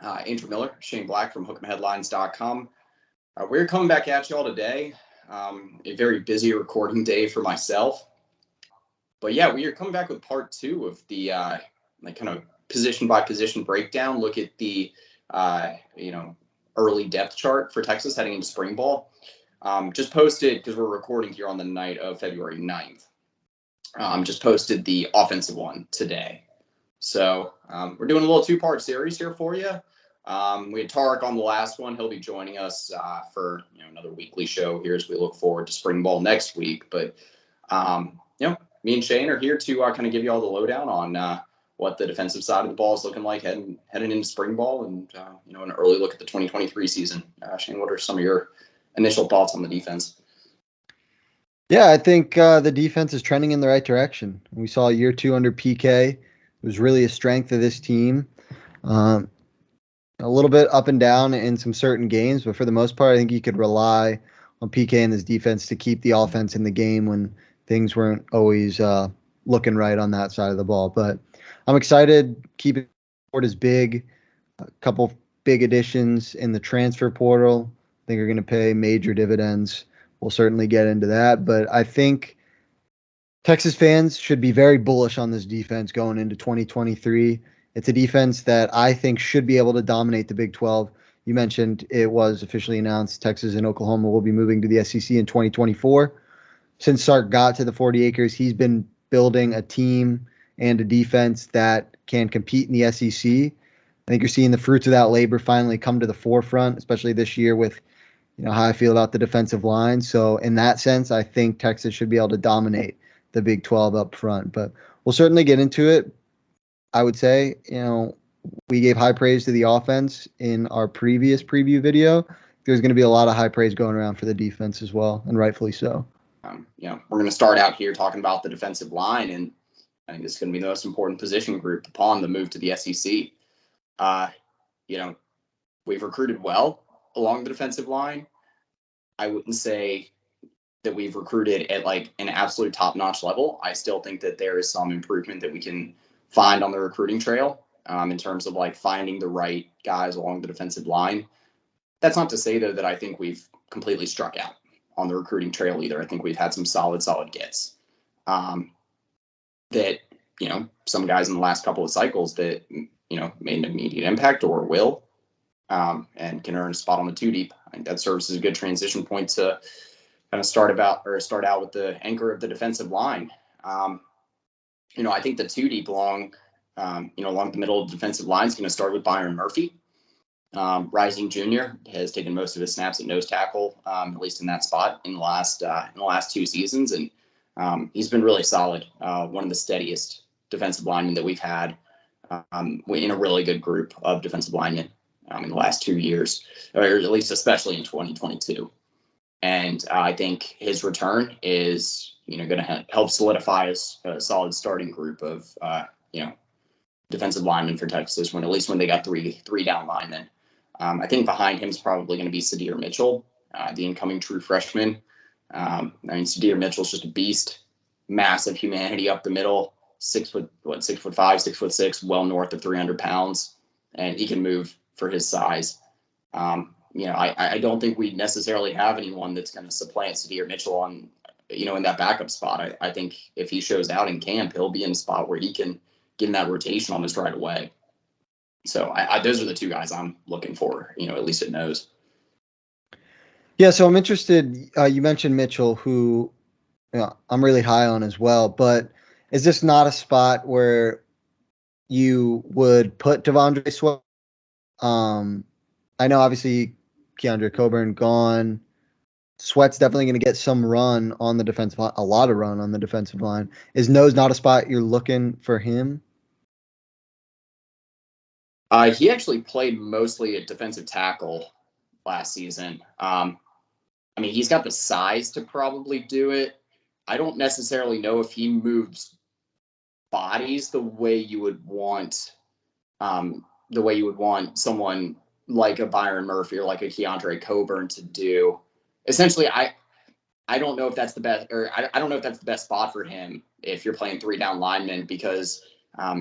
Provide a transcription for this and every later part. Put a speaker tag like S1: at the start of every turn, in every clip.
S1: Andrew Miller, Shane Black from hook'emheadlines.com. We're coming back at y'all today. A very busy recording day for myself. But yeah, we are coming back with part 2 of the kind of position by position breakdown. Look at the early depth chart for Texas heading into spring ball. Just posted, because we're recording here on the night of February 9th. Just posted the offensive one today. So we're doing a little 2-part series here for you. We had Tarek on the last one. He'll be joining us for another weekly show here as we look forward to spring ball next week. But me and Shane are here to kind of give you all the lowdown on what the defensive side of the ball is looking like heading into spring ball, and an early look at the 2023 season. Shane, what are some of your initial thoughts on the defense?
S2: Yeah, I think the defense is trending in the right direction. We saw year 2 under PK. It was really a strength of this team. A little bit up and down in some certain games, but for the most part, I think you could rely on PK and his defense to keep the offense in the game when things weren't always looking right on that side of the ball. But I'm excited. Keeping board is big. A couple big additions in the transfer portal. I think are going to pay major dividends. We'll certainly get into that, but I think Texas fans should be very bullish on this defense going into 2023. It's a defense that I think should be able to dominate the Big 12. You mentioned it was officially announced Texas and Oklahoma will be moving to the SEC in 2024. Since Sark got to the 40 acres, he's been building a team and a defense that can compete in the SEC. I think you're seeing the fruits of that labor finally come to the forefront, especially this year with how I feel about the defensive line. So in that sense, I think Texas should be able to dominate the Big 12 up front. But we'll certainly get into it. I would say, we gave high praise to the offense in our previous preview video. There's going to be a lot of high praise going around for the defense as well, and rightfully so.
S1: We're going to start out here talking about the defensive line, and I think this is going to be the most important position group upon the move to the SEC. We've recruited well along the defensive line. I wouldn't say that we've recruited at like an absolute top-notch level. I still think that there is some improvement that we can find on the recruiting trail in terms of like finding the right guys along the defensive line. That's not to say, though, that I think we've completely struck out on the recruiting trail either. I think we've had some solid gets that, some guys in the last couple of cycles that, made an immediate impact or will and can earn a spot on the 2 deep. I think that serves as a good transition point to kind of start out with the anchor of the defensive line. I think the 2 deep along the middle of the defensive line is going to start with Byron Murphy. Rising junior, has taken most of his snaps at nose tackle, at least in that spot in the last 2 seasons, and he's been really solid. One of the steadiest defensive linemen that we've had in a really good group of defensive linemen in the last 2 years, or at least especially in 2022. And I think his return is going to help solidify a solid starting group of defensive linemen for Texas when they got three down linemen. I think behind him is probably going to be Sadir Mitchell, the incoming true freshman. Sadir Mitchell's just a beast, massive humanity up the middle, 6'5", 6'6", well north of 300 pounds, and he can move for his size. I don't think we necessarily have anyone that's going to supplant Sadir Mitchell on, in that backup spot. I think if he shows out in camp, he'll be in a spot where he can get in that rotation almost right away. So those are the 2 guys I'm looking for, at least at nose.
S2: Yeah, so I'm interested. You mentioned Mitchell, who I'm really high on as well. But is this not a spot where you would put Devondre Sweat? I know obviously Keandre Coburn gone. Sweat's definitely going to get some run on the defensive line, a lot of run on the defensive line. Is nose not a spot you're looking for him?
S1: He actually played mostly at defensive tackle last season. He's got the size to probably do it. I don't necessarily know if he moves bodies the way you would want someone like a Byron Murphy or like a Keandre Coburn to do. Essentially, I don't know if that's the best, or I don't know if that's the best spot for him if you're playing 3 down linemen, because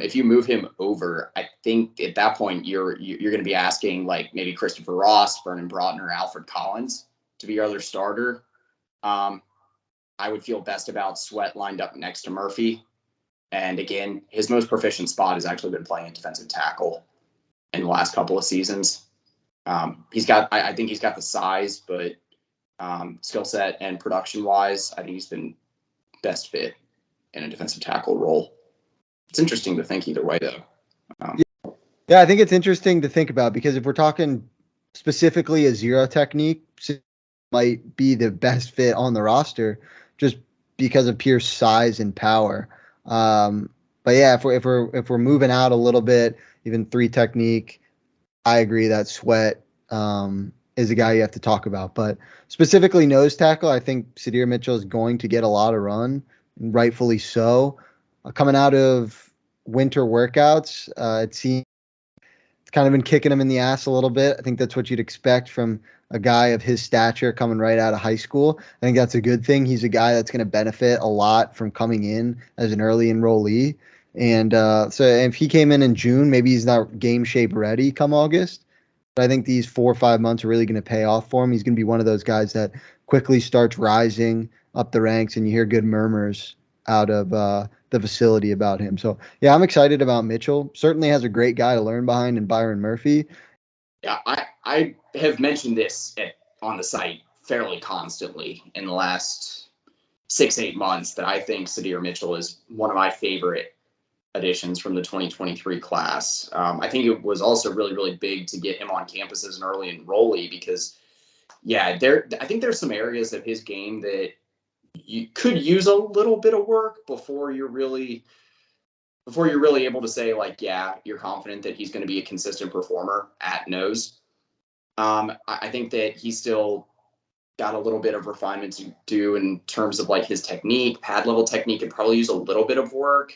S1: If you move him over, I think at that point you're going to be asking like maybe Christopher Ross, Vernon Broughton, or Alfred Collins to be your other starter. I would feel best about Sweat lined up next to Murphy. And again, his most proficient spot has actually been playing at defensive tackle in the last couple of seasons. I think he's got the size, but skill set and production wise, I think he's been best fit in a defensive tackle role. It's interesting to think either way, though.
S2: Yeah, I think it's interesting to think about because if we're talking specifically a zero technique, might be the best fit on the roster just because of pure size and power. But yeah, if we're moving out a little bit, even 3 technique, I agree that Sweat is a guy you have to talk about. But specifically nose tackle, I think Sadir Mitchell is going to get a lot of run, and rightfully so. Coming out of winter workouts, it seems it's kind of been kicking him in the ass a little bit. I think that's what you'd expect from a guy of his stature coming right out of high school. I think that's a good thing. He's a guy that's going to benefit a lot from coming in as an early enrollee. And so if he came in June, maybe he's not game shape ready come August. But I think these 4 or 5 months are really going to pay off for him. He's going to be one of those guys that quickly starts rising up the ranks, and you hear good murmurs out of the facility about him. So, yeah, I'm excited about Mitchell. Certainly has a great guy to learn behind in Byron Murphy.
S1: Yeah, I have mentioned this on the site fairly constantly in the last 6-8 months that I think Sadir Mitchell is one of my favorite additions from the 2023 class. I think it was also really, really big to get him on campus as an early enrollee because, yeah, I think there's some areas of his game that you could use a little bit of work before you're really able to say, like, yeah, you're confident that he's going to be a consistent performer at nose. I think that he's still got a little bit of refinement to do in terms of like his technique, pad level technique, and probably use a little bit of work.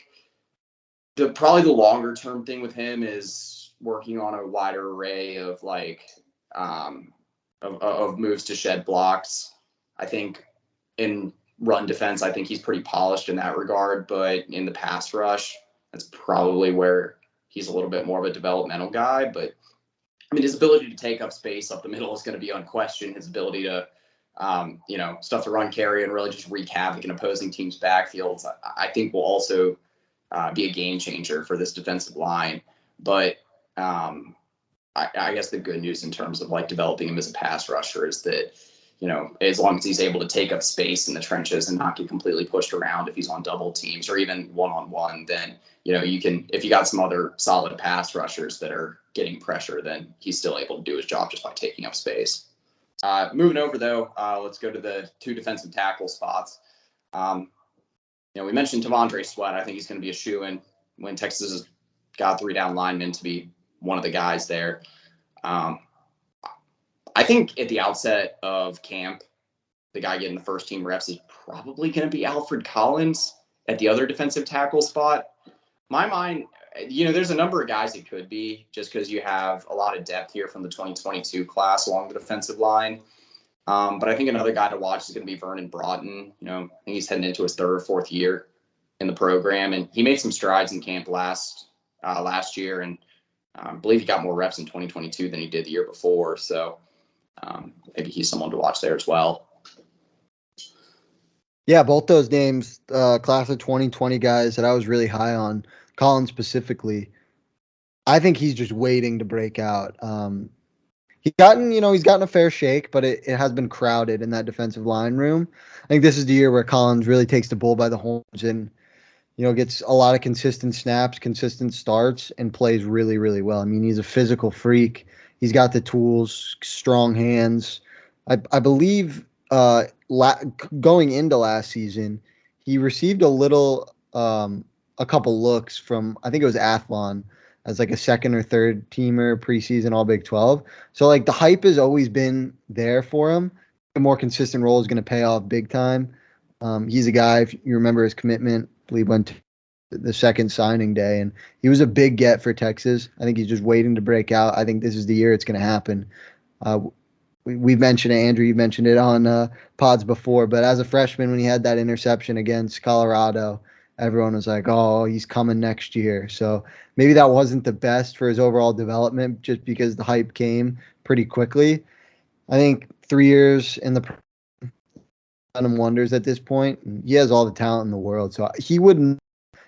S1: Probably the longer term thing with him is working on a wider array of like of moves to shed blocks. I think in run defense, I think he's pretty polished in that regard, but in the pass rush, that's probably where he's a little bit more of a developmental guy. But I mean, his ability to take up space up the middle is going to be unquestioned. His ability to, stuff the run carry and really just wreak havoc in opposing teams' backfields, I think will also be a game changer for this defensive line. But I guess the good news in terms of like developing him as a pass rusher is that, as long as he's able to take up space in the trenches and not get completely pushed around if he's on double teams or even one-on-one, then, you can, if you got some other solid pass rushers that are getting pressure, then he's still able to do his job just by taking up space. Moving over, though, let's go to the 2 defensive tackle spots. We mentioned T'Vondre Sweat. I think he's going to be a shoo-in when Texas has got 3 down linemen to be one of the guys there. I think at the outset of camp, the guy getting the first team reps is probably going to be Alfred Collins at the other defensive tackle spot. My mind, there's a number of guys it could be just because you have a lot of depth here from the 2022 class along the defensive line. But I think another guy to watch is going to be Vernon Broughton. I think he's heading into his 3rd or 4th year in the program, and he made some strides in camp last year, and I believe he got more reps in 2022 than he did the year before. So maybe he's someone to watch there as well.
S2: Yeah, both those names, class of 2020 guys that I was really high on, Collins specifically. I think he's just waiting to break out. He's gotten a fair shake, but it has been crowded in that defensive line room. I think this is the year where Collins really takes the bull by the horns and, gets a lot of consistent snaps, consistent starts, and plays really, really well. I mean, he's a physical freak. He's got the tools, strong hands. I believe going into last season, he received a couple looks from, I think it was Athlon, as like a 2nd or 3rd teamer preseason All Big 12. So like the hype has always been there for him. A more consistent role is going to pay off big time. He's a guy, if you remember his commitment, I believe went to the 2nd signing day, and he was a big get for Texas. I think he's just waiting to break out. I think this is the year it's going to happen. We've mentioned it, Andrew, you mentioned it on pods before, but as a freshman, when he had that interception against Colorado everyone was like, oh, he's coming next year. So maybe that wasn't the best for his overall development just because the hype came pretty quickly. I think 3 years in the done him wonders at this point. He has all the talent in the world. So he wouldn't,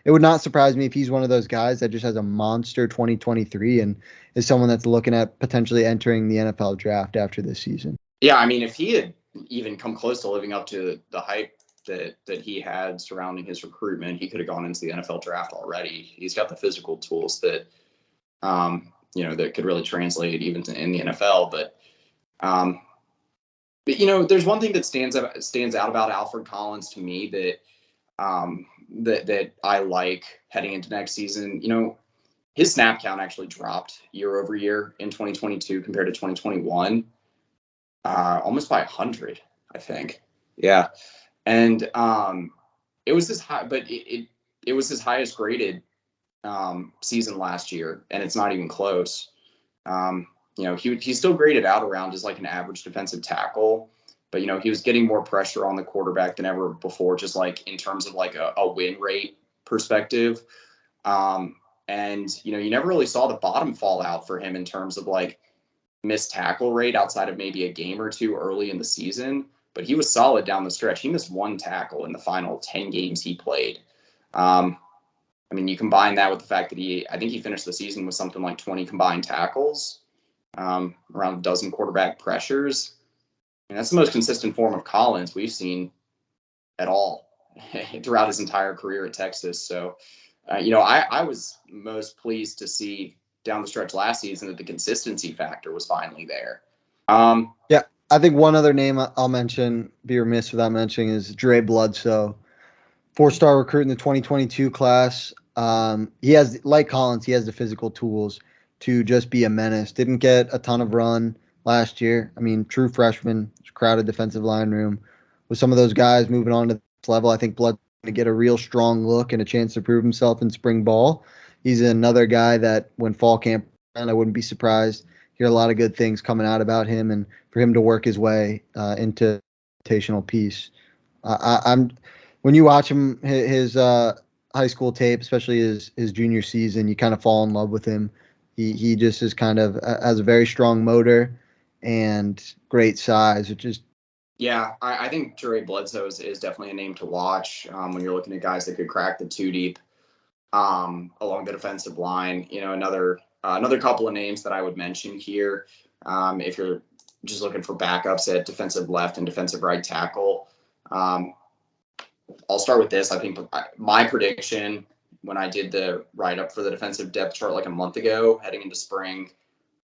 S2: it would not surprise me if he's one of those guys that just has a monster 2023 and is someone that's looking at potentially entering the NFL draft after this season.
S1: Yeah, I mean, if he had even come close to living up to the hype that he had surrounding his recruitment, he could have gone into the NFL draft already. He's got the physical tools that, that could really translate even in the NFL. But there's one thing that stands out about Alfred Collins to me that I like heading into next season. His snap count actually dropped year over year in 2022 compared to 2021. Almost by 100, I think. Yeah. And it was his high, but it was his highest graded season last year, and it's not even close. He still graded out around as like an average defensive tackle, but he was getting more pressure on the quarterback than ever before, just like in terms of like a win rate perspective. And you never really saw the bottom fall out for him in terms of like missed tackle rate outside of maybe a game or two early in the season, but he was solid down the stretch. He missed one tackle in the final 10 games he played. You combine that with the fact that I think he finished the season with something like 20 combined tackles, around a dozen quarterback pressures. And that's the most consistent form of Collins we've seen at all throughout his entire career at Texas. So, I was most pleased to see down the stretch last season that the consistency factor was finally there.
S2: Yeah, I think one other name I'll mention, be remiss without mentioning, is Dre Bledsoe, 4-star recruit in the 2022 class. He has, like Collins, he has the physical tools to just be a menace. Didn't get a ton of run last year. True freshman, crowded defensive line room. With some of those guys moving on to this level, I think Bledsoe to get a real strong look and a chance to prove himself in spring ball. He's another guy that when fall camp, and I wouldn't be surprised, hear a lot of good things coming out about him, and for him to work his way into rotational piece. When you watch him, his high school tape, especially his junior season, you kind of fall in love with him. He just is kind of has a very strong motor and great size, which is.
S1: Yeah, I think Dre Bledsoe is definitely a name to watch when you're looking at guys that could crack the two deep along the defensive line. Another couple of names that I would mention here, if you're just looking for backups at defensive left and defensive right tackle. I'll start with this. I think my prediction when I did the write-up for the defensive depth chart like a month ago heading into spring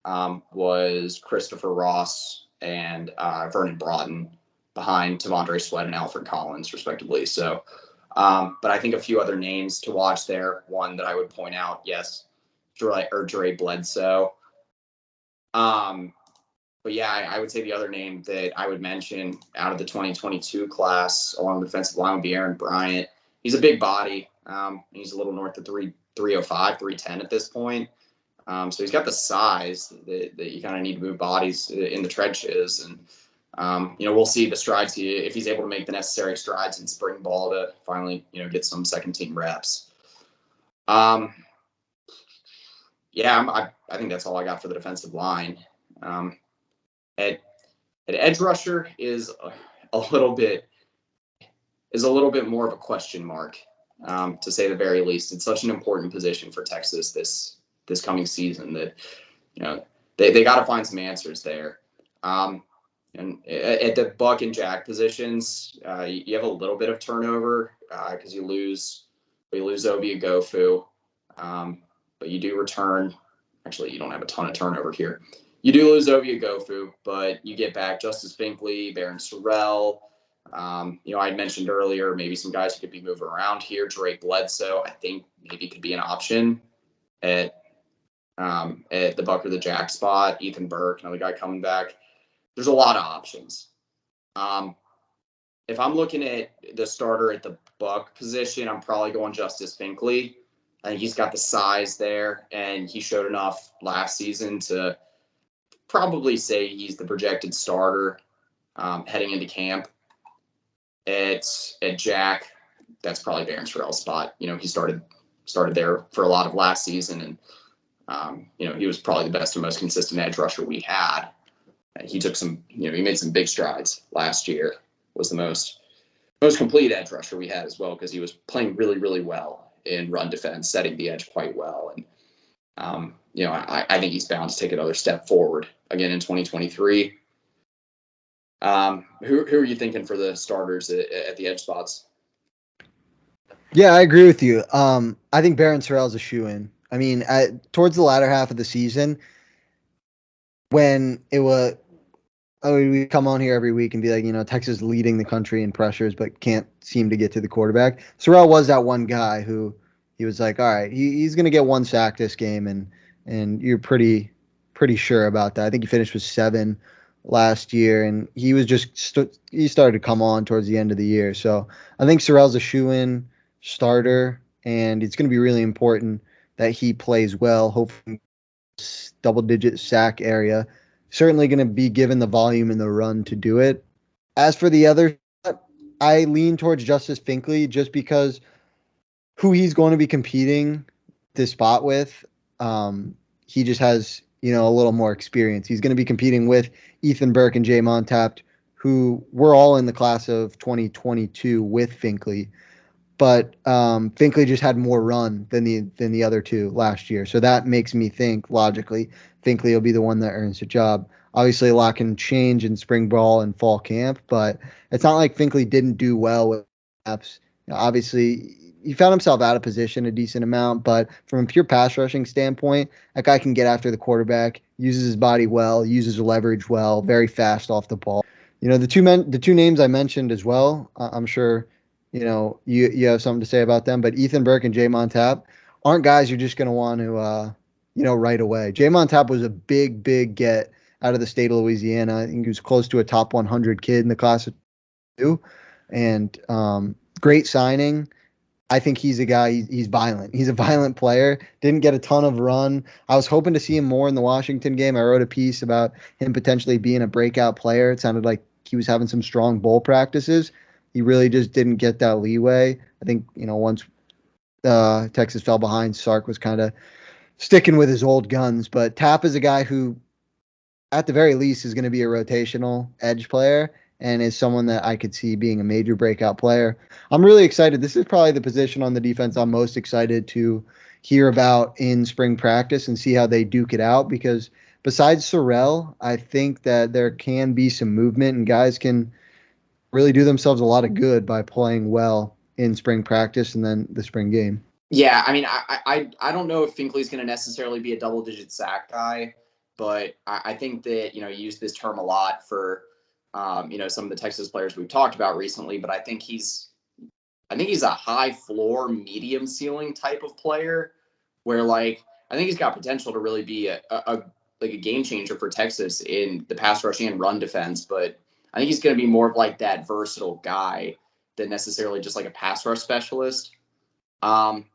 S1: was Christopher Ross and Vernon Broughton behind T'Vondre Sweat and Alfred Collins, respectively. So, but I think a few other names to watch there. One that I would point out, yes, Dre Bledsoe. But yeah, I would say the other name that I would mention out of the 2022 class along the defensive line would be Aaron Bryant. He's a big body. He's a little north of 305, 310 at this point. So he's got the size that you kind of need to move bodies in the trenches. And, we'll see the strides if he's able to make the necessary strides in spring ball to finally, get some second team reps. I think that's all I got for the defensive line. At edge rusher is a little bit more of a question mark, to say the very least. It's such an important position for Texas this coming season that they got to find some answers there. And at the Buck and Jack positions, you have a little bit of turnover because you lose Obi Agofu, but you do return. Actually, you don't have a ton of turnover here. You do lose Obi Agofu, but you get back Justice Finkley, Baron Sorrell. I had mentioned earlier maybe some guys who could be moving around here. Drake Bledsoe, I think maybe could be an option at the Buck or the Jack spot. Ethan Burke, another guy coming back. There's a lot of options. If I'm looking at the starter at the Buck position, I'm probably going Justice Finkley. I think he's got the size there, and he showed enough last season to probably say he's the projected starter heading into camp. At Jack, that's probably Barron Sorrell's spot. He started there for a lot of last season, and he was probably the best and most consistent edge rusher we had. He took he made some big strides last year. Was the most complete edge rusher we had as well, because he was playing really, really well in run defense, setting the edge quite well. And, I think he's bound to take another step forward again in 2023. Who are you thinking for the starters at the edge spots?
S2: Yeah, I agree with you. I think Barron Sorrell's a shoo-in. I mean, towards the latter half of the season, when it was, we come on here every week and be like, Texas leading the country in pressures, but can't seem to get to the quarterback. Sorrell was that one guy who he was like, all right, he's going to get 1 sack this game, and you're pretty sure about that. I think he finished with 7 last year, and he was just he started to come on towards the end of the year. So I think Sorrell's a shoo-in starter, and it's going to be really important that he plays well, hopefully double-digit sack area. Certainly going to be given the volume in the run to do it. As for the other, I lean towards Justice Finkley just because who he's going to be competing this spot with, he just has, a little more experience. He's going to be competing with Ethan Burke and Jay Montapt, who were all in the class of 2022 with Finkley. But Finkley just had more run than the other two last year. So that makes me think, logically, Finkley will be the one that earns the job. Obviously, a lot can change in spring ball and fall camp, but it's not like Finkley didn't do well with snaps. Obviously, he found himself out of position a decent amount, but from a pure pass rushing standpoint, that guy can get after the quarterback, uses his body well, uses leverage well, very fast off the ball. The two names I mentioned as well, I'm sure you have something to say about them, but Ethan Burke and Jay Montapp aren't guys you're just going to want to, right away. Jay Montapp was a big get out of the state of Louisiana. I think he was close to a top 100 kid in the class of 2, and great signing. I think he's a guy, he's violent. He's a violent player. Didn't get a ton of run. I was hoping to see him more in the Washington game. I wrote a piece about him potentially being a breakout player. It sounded like he was having some strong bowl practices. He really just didn't get that leeway. I think, once Texas fell behind, Sark was kind of sticking with his old guns. But Tapp is a guy who, at the very least, is going to be a rotational edge player and is someone that I could see being a major breakout player. I'm really excited. This is probably the position on the defense I'm most excited to hear about in spring practice and see how they duke it out, because besides Sorrell, I think that there can be some movement and guys can really do themselves a lot of good by playing well in spring practice and then the spring game.
S1: Yeah, I mean, I don't know if Finkley's going to necessarily be a double-digit sack guy, but I think that, you use this term a lot for, some of the Texas players we've talked about recently, but I think he's a high floor, medium ceiling type of player where, I think he's got potential to really be a game changer for Texas in the pass rush and run defense. But I think he's going to be more of that versatile guy than necessarily just a pass rush specialist. Behind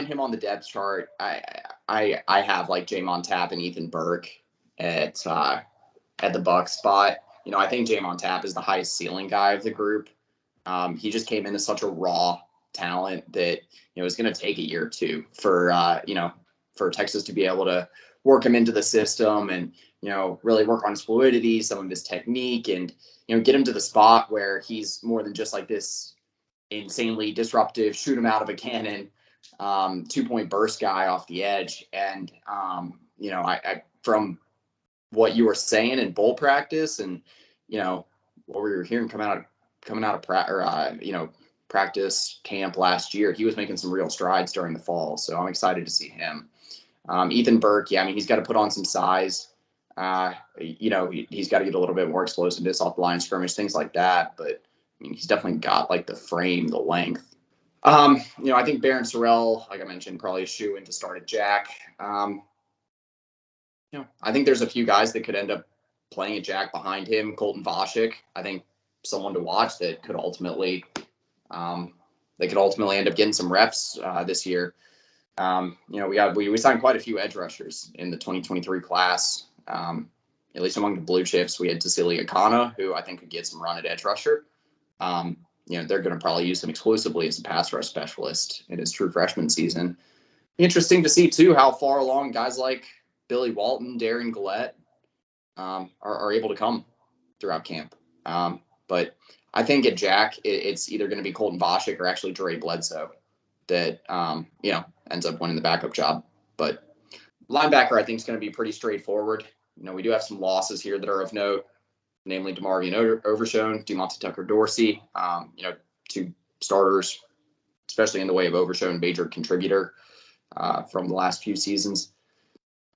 S1: him on the depth chart, I have Jay Montapp and Ethan Burke at the Buck spot. I think Jay Montapp is the highest ceiling guy of the group. He just came in as such a raw talent that it's going to take a year or two for Texas to be able to work him into the system and really work on his fluidity, some of his technique, and get him to the spot where he's more than just this insanely disruptive, shoot him out of a cannon, 2-point burst guy off the edge. And I from what you were saying in bowl practice and what we were hearing coming out of practice camp last year, he was making some real strides during the fall. So I'm excited to see him. Ethan Burke, he's got to put on some size. He's got to get a little bit more explosiveness off the line of scrimmage, things like that. But he's definitely got the frame, the length. I think Barron Sorrell, like I mentioned, probably a shoe in to start at Jack. I think there's a few guys that could end up playing at Jack behind him. Colton Voshik, I think someone to watch that could ultimately end up getting some reps this year. We signed quite a few edge rushers in the 2023 class. At least among the blue chips, we had Tassili Akana, who I think could get some run at edge rusher. they're going to probably use him exclusively as a pass rush specialist in his true freshman season. Interesting to see, too, how far along guys like Billy Walton, Darian Gillette are able to come throughout camp. But I think at Jack, it's either going to be Colton Boschik or actually Dre Bledsoe that, ends up winning the backup job. But linebacker, I think, is going to be pretty straightforward. We do have some losses here that are of note, namely DeMarvion Overshone, Demonte Tucker-Dorsey, two starters, especially in the way of Overshone, major contributor from the last few seasons.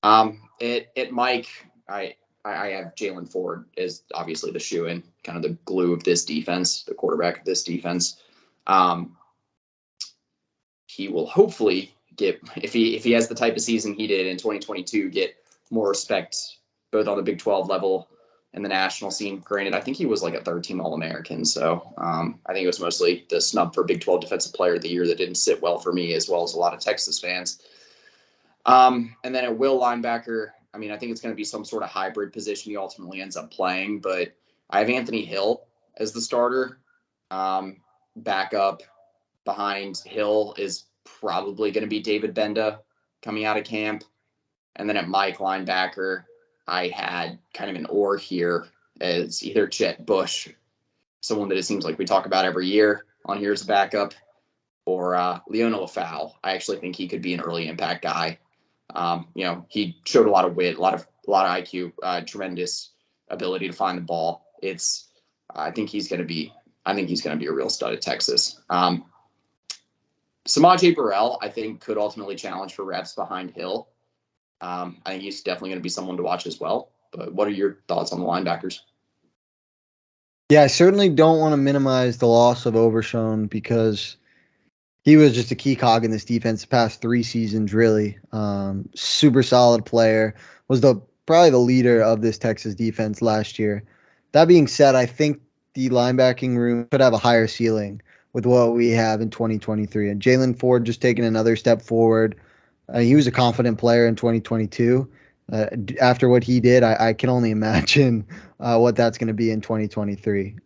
S1: At Mike, I have Jalen Ford as obviously the shoe-in, kind of the glue of this defense, the quarterback of this defense. He will hopefully get, if he has the type of season he did in 2022, get more respect both on the Big 12 level and the national scene. Granted, I think he was like a third-team All-American, so I think it was mostly the snub for Big 12 Defensive Player of the Year that didn't sit well for me, as well as a lot of Texas fans. And then at will linebacker, I think it's going to be some sort of hybrid position he ultimately ends up playing, but I have Anthony Hill as the starter. Backup behind Hill is probably going to be David Benda coming out of camp. And then at Mike linebacker, I had kind of an or here as either Jet Bush, someone that it seems like we talk about every year on here as a backup, or Leona Lafau. I actually think he could be an early impact guy. He showed a lot of wit, a lot of IQ, tremendous ability to find the ball. I think he's going to be a real stud at Texas. Samaje Burrell, I think, could ultimately challenge for reps behind Hill. I think he's definitely going to be someone to watch as well. But what are your thoughts on the linebackers?
S2: Yeah, I certainly don't want to minimize the loss of Overshone because he was just a key cog in this defense the past 3 seasons, really. Super solid player. Was probably the leader of this Texas defense last year. That being said, I think the linebacking room could have a higher ceiling with what we have in 2023. And Jalen Ford just taking another step forward. He was a confident player in 2022. After what he did, I can only imagine what that's going to be in 2023.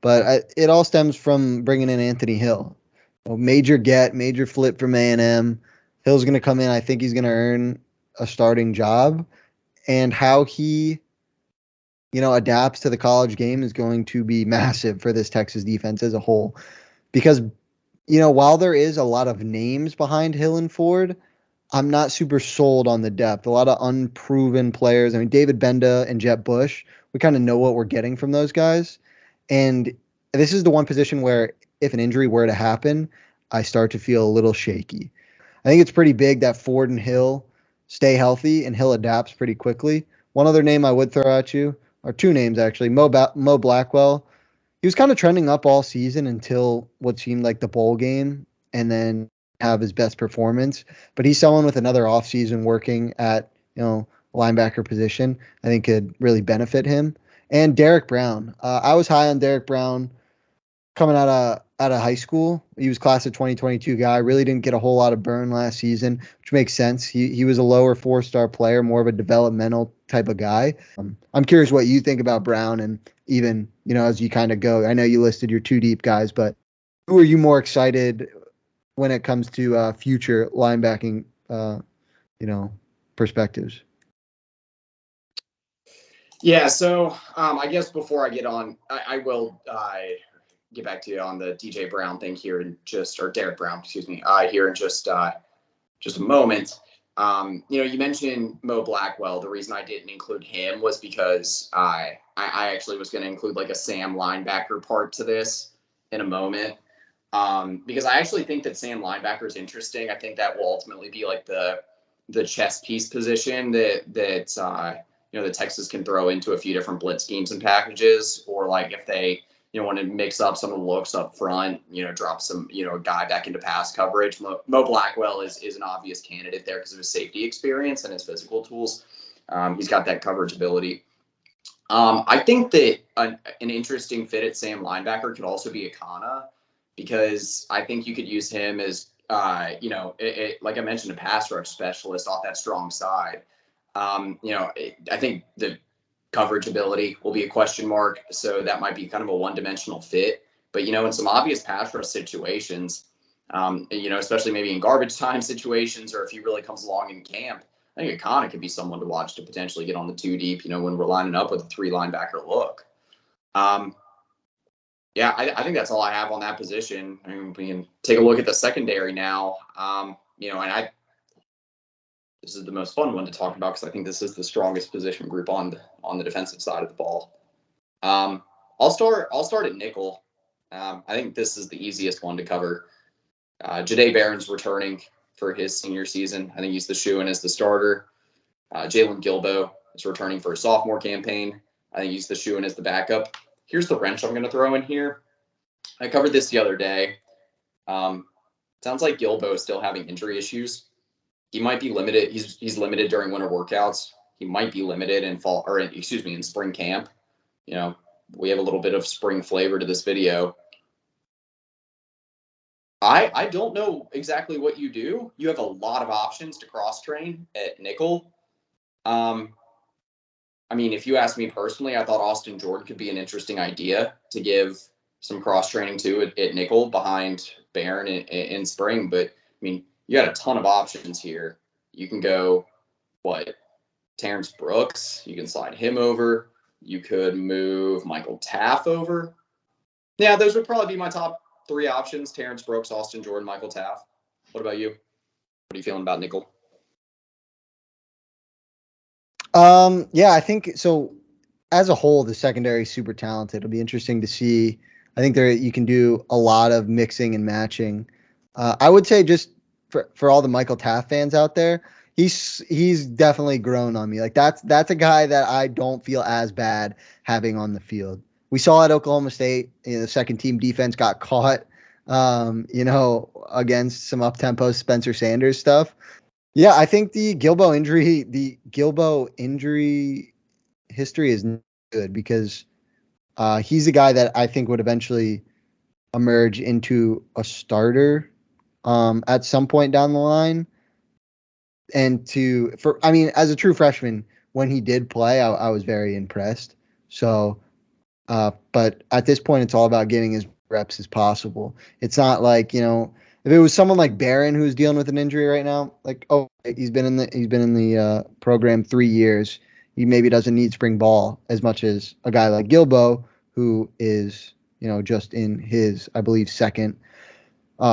S2: But it all stems from bringing in Anthony Hill. Major flip from A&M. Hill's going to come in. I think he's going to earn a starting job. And how he, adapts to the college game is going to be massive for this Texas defense as a whole. Because, while there is a lot of names behind Hill and Ford, I'm not super sold on the depth. A lot of unproven players. David Benda and Jet Bush, we kind of know what we're getting from those guys. And this is the one position where if an injury were to happen, I start to feel a little shaky. I think it's pretty big that Ford and Hill stay healthy and Hill adapts pretty quickly. One other name I would throw at you, or 2 names actually, Mo Blackwell. He was kind of trending up all season until what seemed like the bowl game, and then have his best performance. But he's someone with another offseason working at linebacker position. I think could really benefit him. And Derek Brown. I was high on Derek Brown coming out of high school. He was class of 2022 guy. Really didn't get a whole lot of burn last season, which makes sense. He was a lower 4-star player, more of a developmental type of guy. I'm curious what you think about Brown, and even, as you kind of go. I know you listed your 2 deep guys, but who are you more excited when it comes to future linebacking, perspectives?
S1: Yeah, so I guess before I get on, I will get back to you on the DJ Brown thing here in or Derek Brown, excuse me, here in just a moment. You mentioned Mo Blackwell. The reason I didn't include him was because I actually was going to include like a Sam linebacker part to this in a moment. Because I actually think that Sam linebacker is interesting. I think that will ultimately be like the chess piece position that that Texas can throw into a few different blitz schemes and packages, or like if they want to mix up some of the looks up front, drop some a guy back into pass coverage. Mo Blackwell is an obvious candidate there because of his safety experience and his physical tools. He's got that coverage ability. I think that an interesting fit at Sam linebacker could also be Akana, because I think you could use him as, like I mentioned, a pass rush specialist off that strong side. I think the coverage ability will be a question mark, so that might be kind of a one-dimensional fit. But, in some obvious pass rush situations, especially maybe in garbage time situations, or if he really comes along in camp, I think Akana could be someone to watch to potentially get on the 2 deep, when we're lining up with a 3 linebacker look. Yeah, I think that's all I have on that position. I mean, we can take a look at the secondary now. This is the most fun one to talk about because I think this is the strongest position group on the defensive side of the ball. I'll start at nickel. I think this is the easiest one to cover. Jahdae Barron's returning for his senior season. I think he's the shoo-in as the starter. Jalen Gilbo is returning for a sophomore campaign. I think he's the shoo-in as the backup. Here's the wrench I'm going to throw in here. I covered this the other day. Sounds like Gilbo is still having injury issues. He might be limited. He's limited during winter workouts. He might be limited in in spring camp. We have a little bit of spring flavor to this video. I don't know exactly what you do. You have a lot of options to cross-train at nickel. If you ask me personally, I thought Austin Jordan could be an interesting idea to give some cross-training to at nickel behind Barron in spring. But, you got a ton of options here. You can go, Terrence Brooks. You can slide him over. You could move Michael Taff over. Yeah, those would probably be my top 3 options: Terrence Brooks, Austin Jordan, Michael Taff. What about you? What are you feeling about nickel?
S2: Yeah, I think so. As a whole, the secondary is super talented. It'll be interesting to see. I think you can do a lot of mixing and matching. I would say just for all the Michael Taff fans out there, he's definitely grown on me. Like that's a guy that I don't feel as bad having on the field. We saw at Oklahoma State, the second team defense got caught, against some up-tempo Spencer Sanders stuff. Yeah, I think the Gilbo injury history is good because he's a guy that I think would eventually emerge into a starter at some point down the line. And as a true freshman, when he did play, I was very impressed. So, but at this point, it's all about getting as reps as possible. It's not like, if it was someone like Barron who's dealing with an injury right now, he's been in the program 3 years. He maybe doesn't need spring ball as much as a guy like Gilbo, who is, just in his, I believe, second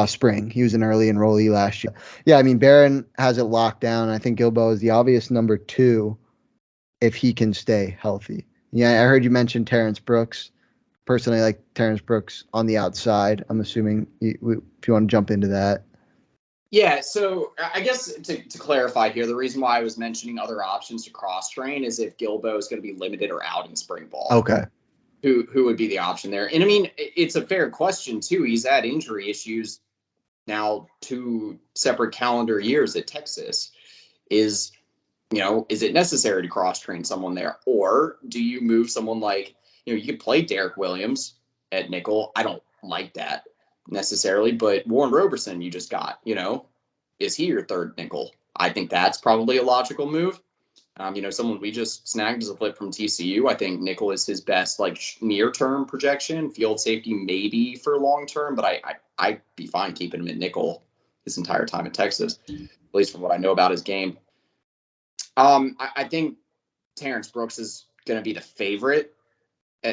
S2: spring. He was an early enrollee last year. Yeah, Barron has it locked down. I think Gilbo is the obvious number 2 if he can stay healthy. Yeah, I heard you mention Terrence Brooks. Personally, I like Terrence Brooks on the outside. I'm assuming if you want to jump into that.
S1: Yeah, so I guess to clarify here, the reason why I was mentioning other options to cross-train is if Gilbo is going to be limited or out in spring ball.
S2: Okay.
S1: Who would be the option there? And it's a fair question too. He's had injury issues now 2 separate calendar years at Texas. Is it necessary to cross-train someone there? Or do you move someone like, you could play Derek Williams at nickel. I don't like that necessarily, but Warren Roberson you just got, is he your third nickel? I think that's probably a logical move. Someone we just snagged as a flip from TCU. I think nickel is his best, near-term projection. Field safety maybe for long-term, but I'd be fine keeping him at nickel his entire time at Texas, at least from what I know about his game. I think Terrence Brooks is going to be the favorite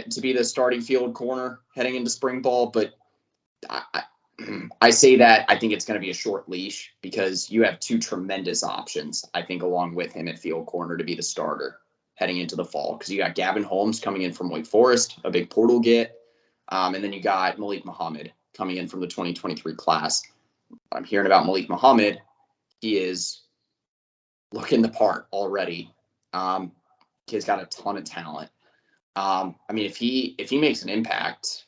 S1: to be the starting field corner heading into spring ball, but I say that I think it's going to be a short leash because you have 2 tremendous options, I think, along with him at field corner to be the starter heading into the fall, because you got Gavin Holmes coming in from Wake Forest, a big portal get, and then you got Malik Muhammad coming in from the 2023 class. I'm hearing about Malik Muhammad. He is looking the part already. He's got a ton of talent. If he makes an impact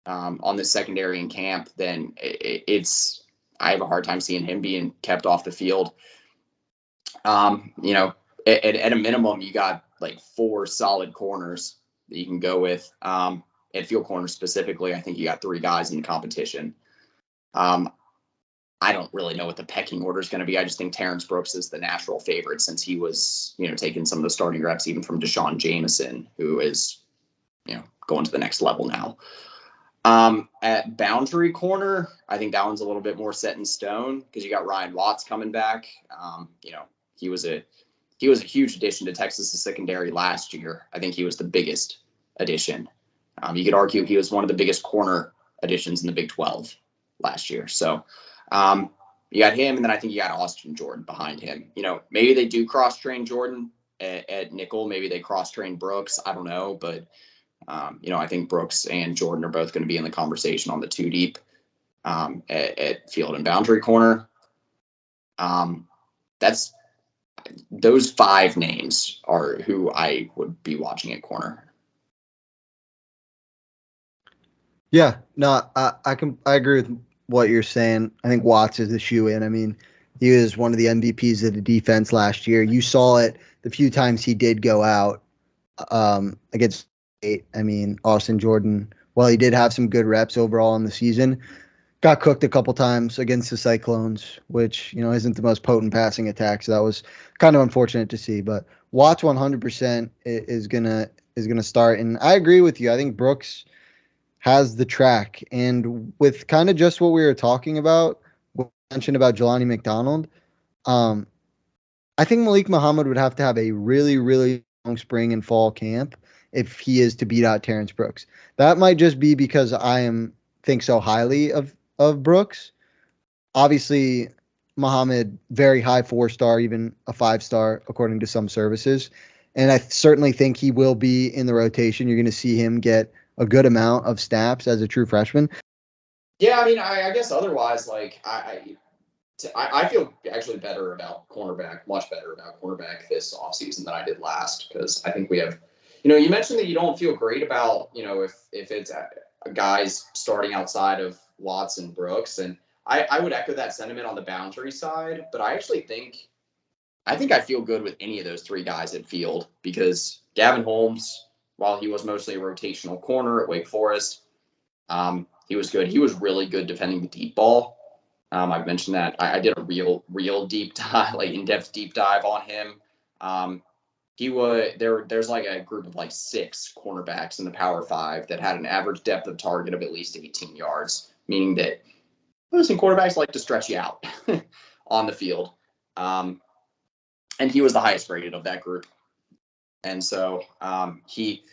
S1: on the secondary in camp, then I have a hard time seeing him being kept off the field. At a minimum, you got 4 solid corners that you can go with. At field corner specifically, I think you got 3 guys in the competition. I don't really know what the pecking order is going to be. I just think Terrence Brooks is the natural favorite since he was, taking some of the starting reps even from Deshaun Jameson, who is, going to the next level now. At boundary corner, I think that one's a little bit more set in stone because you got Ryan Watts coming back. He was a huge addition to Texas' secondary last year. I think he was the biggest addition. You could argue he was one of the biggest corner additions in the Big 12 last year. So you got him, and then I think you got Austin Jordan behind him. Maybe they do cross-train Jordan at nickel. Maybe they cross-train Brooks. I don't know, but I think Brooks and Jordan are both going to be in the conversation on the two deep at field and boundary corner. Those 5 names are who I would be watching at corner.
S2: Yeah, no, I agree with what you're saying. I think Watts is the shoe-in. I mean, he was one of the MVPs of the defense last year. You saw it the few times he did go out against State. I mean, Austin Jordan, while he did have some good reps overall in the season, got cooked a couple times against the Cyclones, which, isn't the most potent passing attack. So that was kind of unfortunate to see. But Watts 100% is gonna start. And I agree with you. I think Brooks has the track. And with kind of just what we were talking about, what we mentioned about Jelani McDonald, I think Malik Muhammad would have to have a really, really long spring and fall camp if he is to beat out Terrence Brooks. That might just be because I think so highly of Brooks. Obviously, Muhammad, very high 4-star, even a 5-star, according to some services. And I certainly think he will be in the rotation. You're going to see him get a good amount of snaps as a true freshman.
S1: Yeah, I mean, I guess otherwise, like, I feel actually better about cornerback, much better about cornerback this offseason than I did last, because I think we have, you mentioned that you don't feel great about, if it's guys starting outside of Watts and Brooks, and I would echo that sentiment on the boundary side, but I actually think I feel good with any of those 3 guys at field, because Gavin Holmes, while he was mostly a rotational corner at Wake Forest, he was good. He was really good defending the deep ball. I've mentioned that I did a real deep dive, like in-depth deep dive on him. There's like a group of like 6 cornerbacks in the Power 5 that had an average depth of target of at least 18 yards, meaning that listen, quarterbacks like to stretch you out on the field. And he was the highest rated of that group. And so he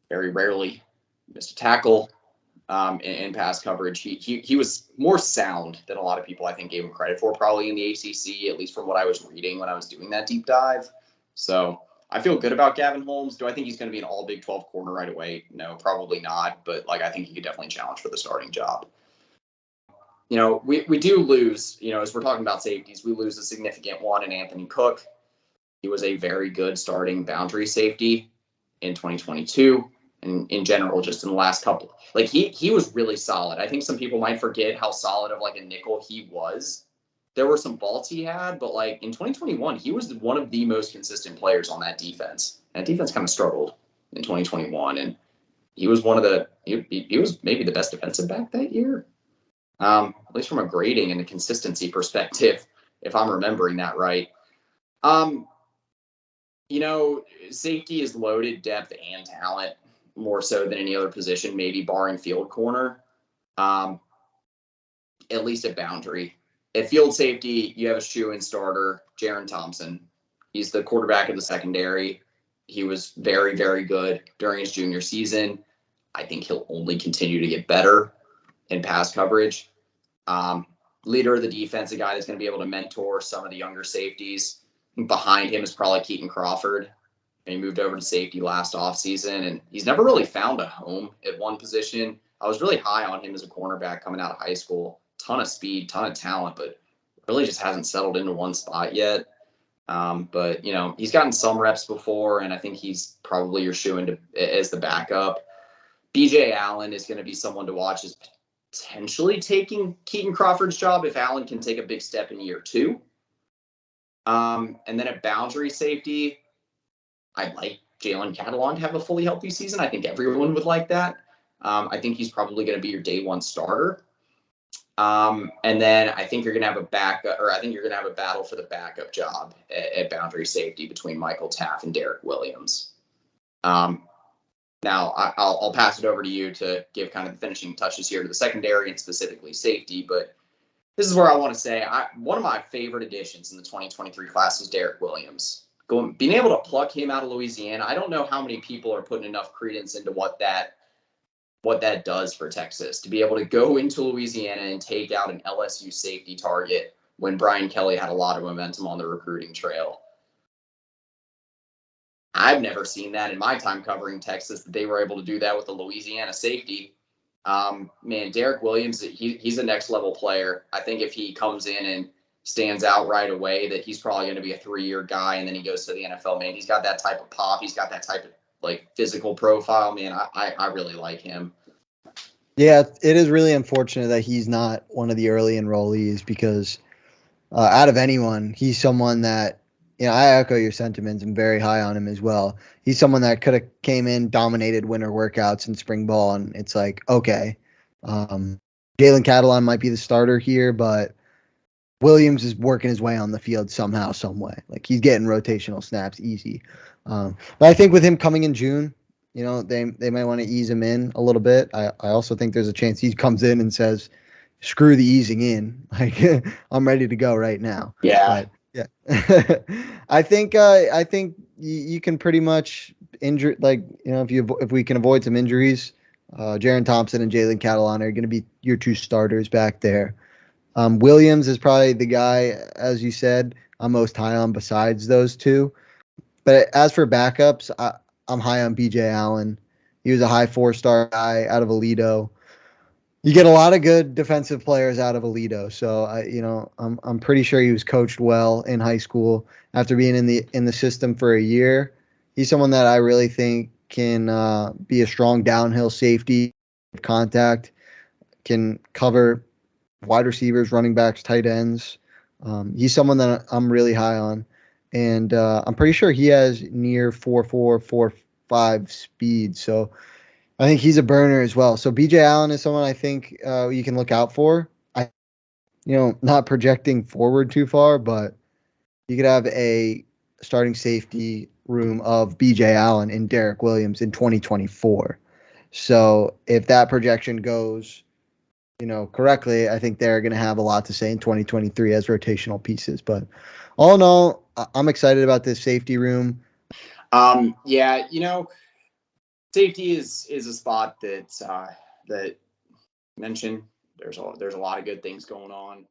S1: very rarely missed a tackle in pass coverage. He was more sound than a lot of people, I think, gave him credit for, probably in the ACC, at least from what I was reading when I was doing that deep dive. So I feel good about Gavin Holmes. Do I think he's going to be an all Big 12 corner right away? No, probably not. But I think he could definitely challenge for the starting job. We do lose, as we're talking about safeties, we lose a significant one in Anthony Cook. He was a very good starting boundary safety in 2022. And in general, just in the last couple, he was really solid. I think some people might forget how solid of a nickel he was. There were some faults he had, but in 2021, he was one of the most consistent players on that defense. That defense kind of struggled in 2021, and he was he was maybe the best defensive back that year, at least from a grading and a consistency perspective, if I'm remembering that right. Safety is loaded, depth and talent, more so than any other position, maybe barring field corner, at least at boundary. At field safety, you have a shoe-in starter, Jaron Thompson. He's the quarterback of the secondary. He was very, very good during his junior season. I think he'll only continue to get better in pass coverage. Leader of the defense, a guy that's going to be able to mentor some of the younger safeties. Behind him is probably Keaton Crawford. And he moved over to safety last offseason, and he's never really found a home at one position. I was really high on him as a cornerback coming out of high school. Ton of speed, ton of talent, but really just hasn't settled into one spot yet. But he's gotten some reps before, and I think he's probably your shoe-in as the backup. BJ Allen is going to be someone to watch as potentially taking Keaton Crawford's job if Allen can take a big step in year 2. And then at boundary safety, I'd like Jalen Catalon to have a fully healthy season. I think everyone would like that. I think he's probably going to be your day 1 starter. And then I think you're going to have a backup, or I think you're going to have a battle for the backup job at boundary safety between Michael Taff and Derek Williams. Now, I'll pass it over to you to give kind of the finishing touches here to the secondary and specifically safety. But this is where I want to say one of my favorite additions in the 2023 class is Derek Williams. Being able to pluck him out of Louisiana, I don't know how many people are putting enough credence into what that does for Texas, to be able to go into Louisiana and take out an LSU safety target when Brian Kelly had a lot of momentum on the recruiting trail. I've never seen that in my time covering Texas, that they were able to do that with the Louisiana safety. Man, Derek Williams, he's a next level player. I think if he comes in and stands out right away, that he's probably going to be a 3-year guy, and then he goes to the NFL. Man, he's got that type of pop. He's got that type of physical profile. Man, I really like him.
S2: Yeah, it is really unfortunate that he's not one of the early enrollees, because out of anyone, he's someone that, I echo your sentiments. I'm very high on him as well. He's someone that could have came in, dominated winter workouts and spring ball, and it's like, okay, Jalen Catalon might be the starter here, but Williams is working his way on the field somehow, some way. Like, he's getting rotational snaps easy. But I think with him coming in June, they might want to ease him in a little bit. I also think there's a chance he comes in and says, screw the easing in. Like, I'm ready to go right now.
S1: Yeah.
S2: But, yeah. I think you can pretty much injure, if we can avoid some injuries, Jaron Thompson and Jalen Catalon are going to be your two starters back there. Williams is probably the guy, as you said, I'm most high on besides those two. But as for backups, I'm high on BJ Allen. He was a high 4-star guy out of Aledo. You get a lot of good defensive players out of Aledo, so I'm pretty sure he was coached well in high school. After being in the system for a year, he's someone that I really think can be a strong downhill safety, contact, can cover wide receivers, running backs, tight ends. He's someone that I'm really high on, and I'm pretty sure he has near 4.4, 4.5 speed. So I think he's a burner as well. So BJ Allen is someone I think you can look out for. Not projecting forward too far, but you could have a starting safety room of BJ Allen and Derek Williams in 2024. So if that projection goes, correctly, I think they're going to have a lot to say in 2023 as rotational pieces. But all in all, I'm excited about this safety room.
S1: Yeah, safety is a spot that mentioned. There's a lot of good things going on.